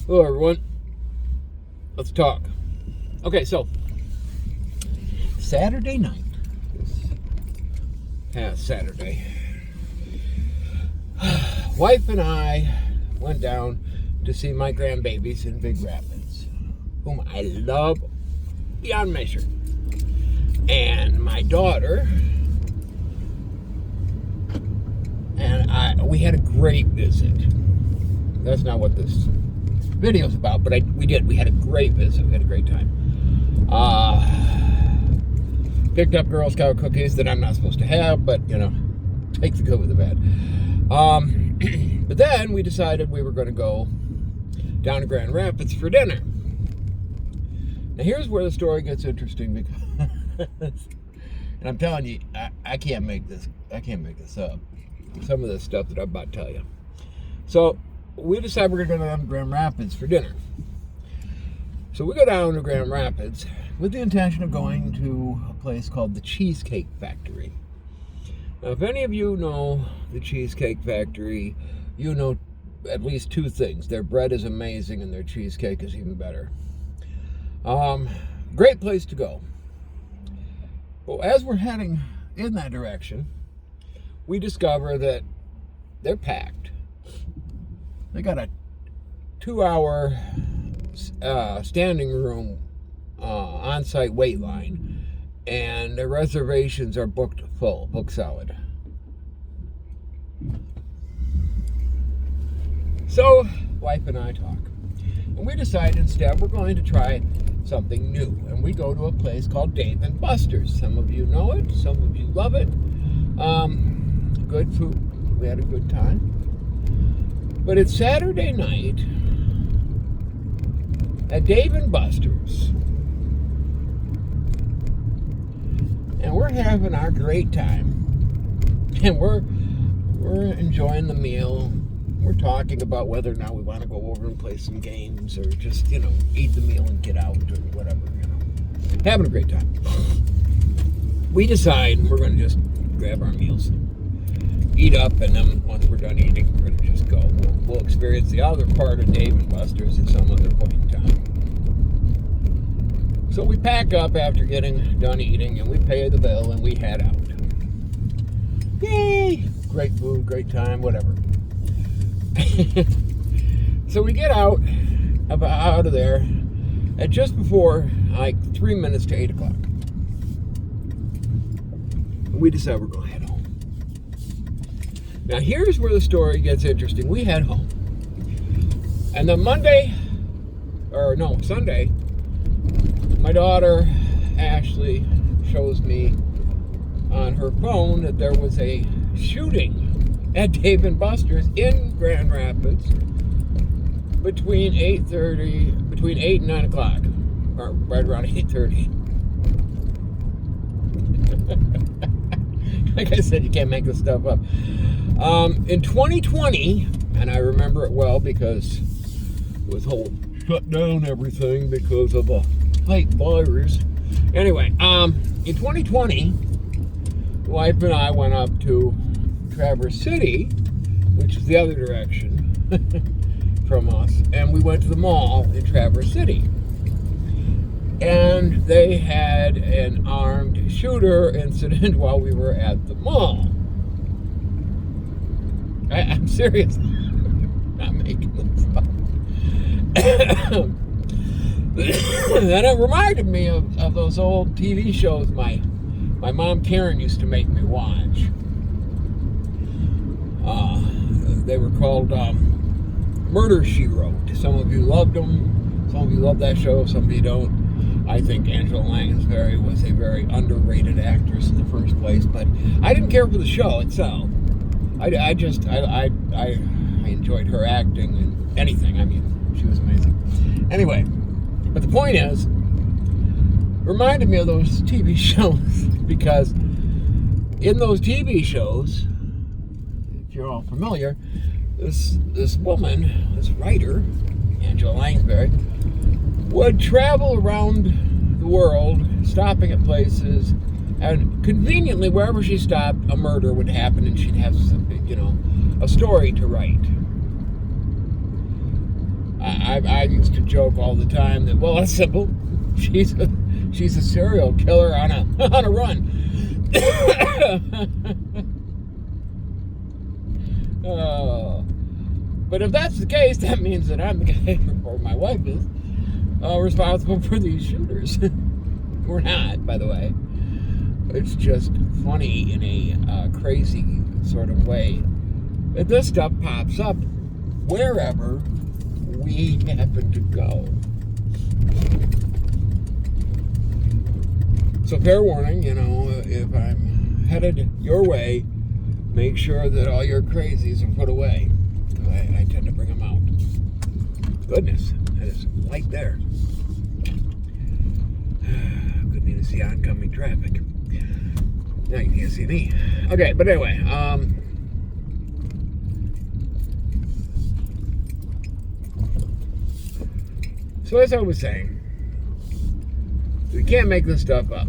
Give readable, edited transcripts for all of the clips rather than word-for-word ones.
Hello, everyone. Let's talk. Okay, so Saturday night, this past Saturday, wife and I went down to see my grandbabies in Big Rapids, whom I love beyond measure. And my daughter and we had a great visit. That's not what this video's about, but we had a great visit. We had a great time. Picked up Girl Scout cookies that I'm not supposed to have, but take the good with the bad. But then we decided we were going to go down to Grand Rapids for dinner. Now here's where the story gets interesting, because and I'm telling you, I can't make this up. Some of this stuff that I'm about to tell you. So we decided we're going to go down to Grand Rapids for dinner. So we go down to Grand Rapids with the intention of going to a place called the Cheesecake Factory. Now, if any of you know the Cheesecake Factory, you know at least two things. Their bread is amazing and their cheesecake is even better. Great place to go. Well, as we're heading in that direction, we discover that they're packed. They got a 2-hour standing room on-site wait line, and the reservations are booked full, booked solid. So, wife and I talk, and we decide instead we're going to try something new, and we go to a place called Dave & Buster's. Some of you know it, some of you love it. Good food. We had a good time. But it's Saturday night at Dave & Buster's, and we're having our great time, and we're enjoying the meal. We're talking about whether or not we want to go over and play some games, or just eat the meal and get out, or whatever. Having a great time. We decide we're going to just grab our meals, eat up, and then once we're done eating, we're going to just go. We'll experience the other part of Dave & Buster's at some other point in time. So we pack up after getting done eating, and we pay the bill, and we head out. Yay! Great food, great time, whatever. So we get out of there at just before 3 minutes to 8 o'clock. We decide we're going to head home. Now here's where the story gets interesting. We head home, and then Sunday, my daughter Ashley shows me on her phone that there was a shooting at Dave & Buster's in Grand Rapids between 8 and 9 o'clock, or right around 8:30. Like I said, you can't make this stuff up. In 2020, and I remember it well because it was whole shut down everything because of a fake virus. Anyway, in 2020, wife and I went up to Traverse City, which is the other direction from us, and we went to the mall in Traverse City. And they had an armed shooter incident while we were at the mall. I'm serious. I'm not making this up. And it reminded me of those old TV shows my mom Karen used to make me watch. They were called Murder, She Wrote. Some of you loved them. Some of you love that show. Some of you don't. I think Angela Lansbury was a very underrated actress in the first place, but I didn't care for the show itself. I enjoyed her acting and anything. I mean, she was amazing. Anyway, but the point is, reminded me of those TV shows, because in those TV shows, if you're all familiar, this woman, this writer, Angela Lansbury, would travel around the world, stopping at places, and conveniently, wherever she stopped, a murder would happen, and she'd have some, a story to write. I used to joke all the time that, well, it's simple. She's a serial killer on a run. But if that's the case, that means that I'm the guy, or my wife is, responsible for these shooters. We're not, by the way. It's just funny in a crazy sort of way that this stuff pops up wherever we happen to go. So fair warning, if I'm headed your way, make sure that all your crazies are put away. I tend to bring them out. Goodness, that is light there. Couldn't even see oncoming traffic. Now you can't see me. Okay, but anyway, so as I was saying, we can't make this stuff up.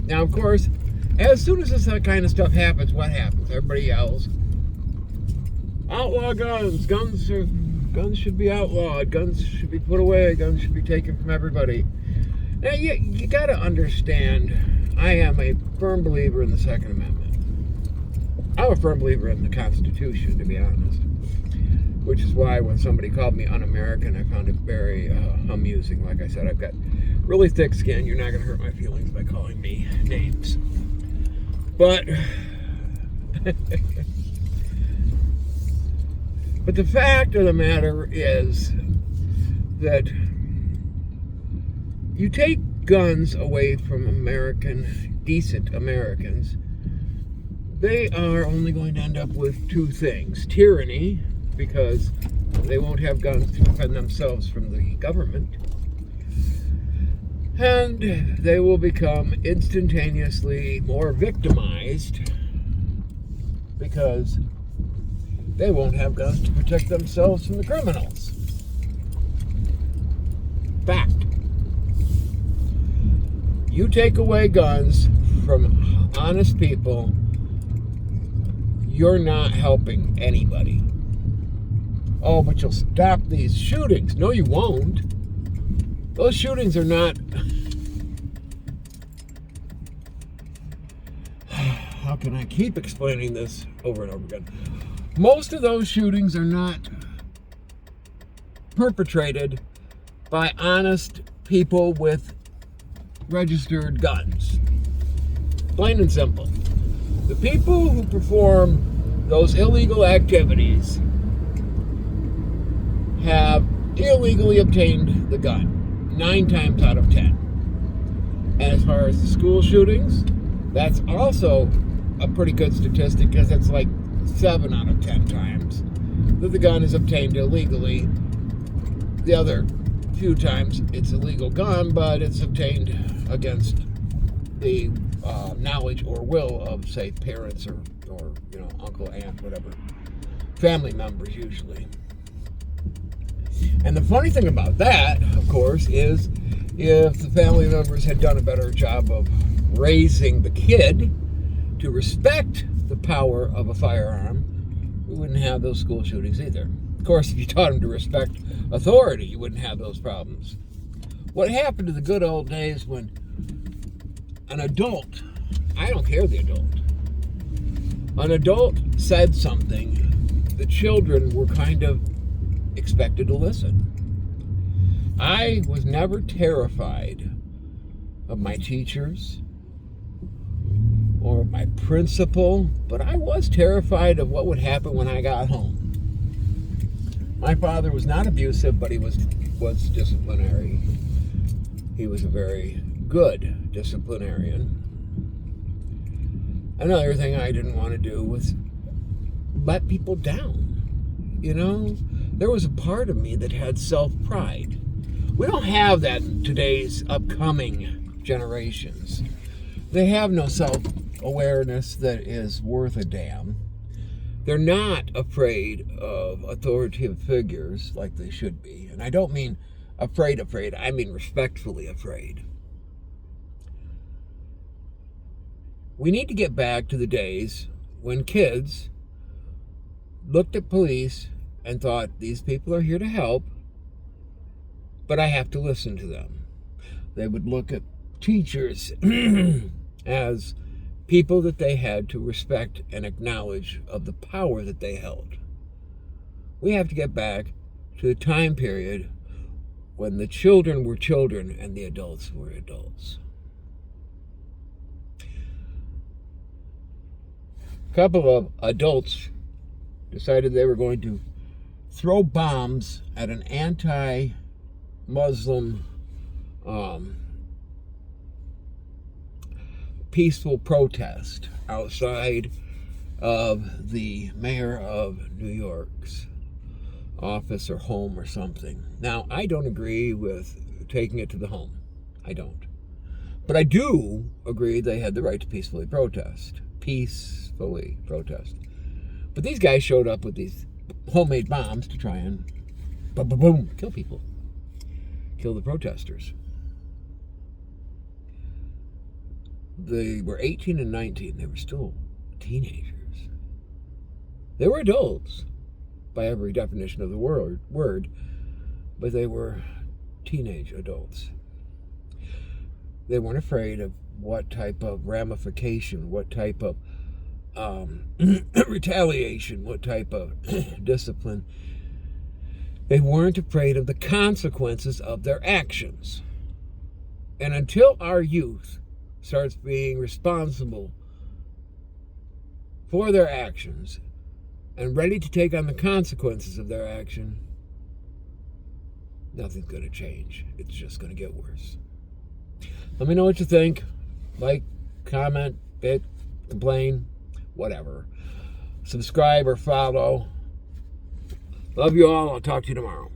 Now, of course, as soon as this kind of stuff happens, what happens? Everybody yells, outlaw guns. Guns should be outlawed. Guns should be put away. Guns should be taken from everybody. Now, you got to understand, I am a firm believer in the Second Amendment. I'm a firm believer in the Constitution, to be honest. Which is why when somebody called me un-American, I found it very amusing. Like I said, I've got really thick skin. You're not going to hurt my feelings by calling me names. But but the fact of the matter is that you take guns away from decent Americans, they are only going to end up with two things. Tyranny, because they won't have guns to defend themselves from the government. And they will become instantaneously more victimized because they won't have guns to protect themselves from the criminals. Fact. You take away guns from honest people, you're not helping anybody. Oh, but you'll stop these shootings. No, you won't. Those shootings are not... How can I keep explaining this over and over again? Most of those shootings are not perpetrated by honest people with registered guns. Plain and simple. The people who perform those illegal activities have illegally obtained the gun 9 times out of 10. And as far as the school shootings, that's also a pretty good statistic because it's like 7 out of 10 times that the gun is obtained illegally. The other few times it's a legal gun, but it's obtained against the knowledge or will of, say, parents or uncle, aunt, whatever, family members usually. And the funny thing about that, of course, is if the family members had done a better job of raising the kid to respect the power of a firearm, we wouldn't have those school shootings either. Of course, if you taught them to respect authority, you wouldn't have those problems. What happened to the good old days when an adult, I don't care the adult, an adult said something, the children were kind of expected to listen. I was never terrified of my teachers or my principal, but I was terrified of what would happen when I got home. My father was not abusive, but he was disciplinary. He was a very good disciplinarian. Another thing I didn't want to do was let people down. There was a part of me that had self-pride. We don't have that in today's upcoming generations. They have no self-awareness that is worth a damn. They're not afraid of authoritative figures like they should be. And I don't mean afraid, I mean respectfully afraid. We need to get back to the days when kids looked at police and thought, these people are here to help, but I have to listen to them. They would look at teachers as people that they had to respect and acknowledge of the power that they held. We have to get back to the time period when the children were children and the adults were adults. A couple of adults decided they were going to throw bombs at an anti-Muslim peaceful protest outside of the mayor of New York's office or home or something. Now, I don't agree with taking it to the home. I don't. But I do agree they had the right to peacefully protest. But these guys showed up with these homemade bombs to try and boom, boom, boom, kill people. Kill the protesters. They were 18 and 19. They were still teenagers. They were adults by every definition of the word, but they were teenage adults. They weren't afraid of what type of ramification, what type of retaliation, what type of discipline. They weren't afraid of the consequences of their actions. And until our youth starts being responsible for their actions and ready to take on the consequences of their action, nothing's going to change. It's just going to get worse. Let me know what you think. Like, comment, complain, whatever. Subscribe or follow. Love you all. I'll talk to you tomorrow.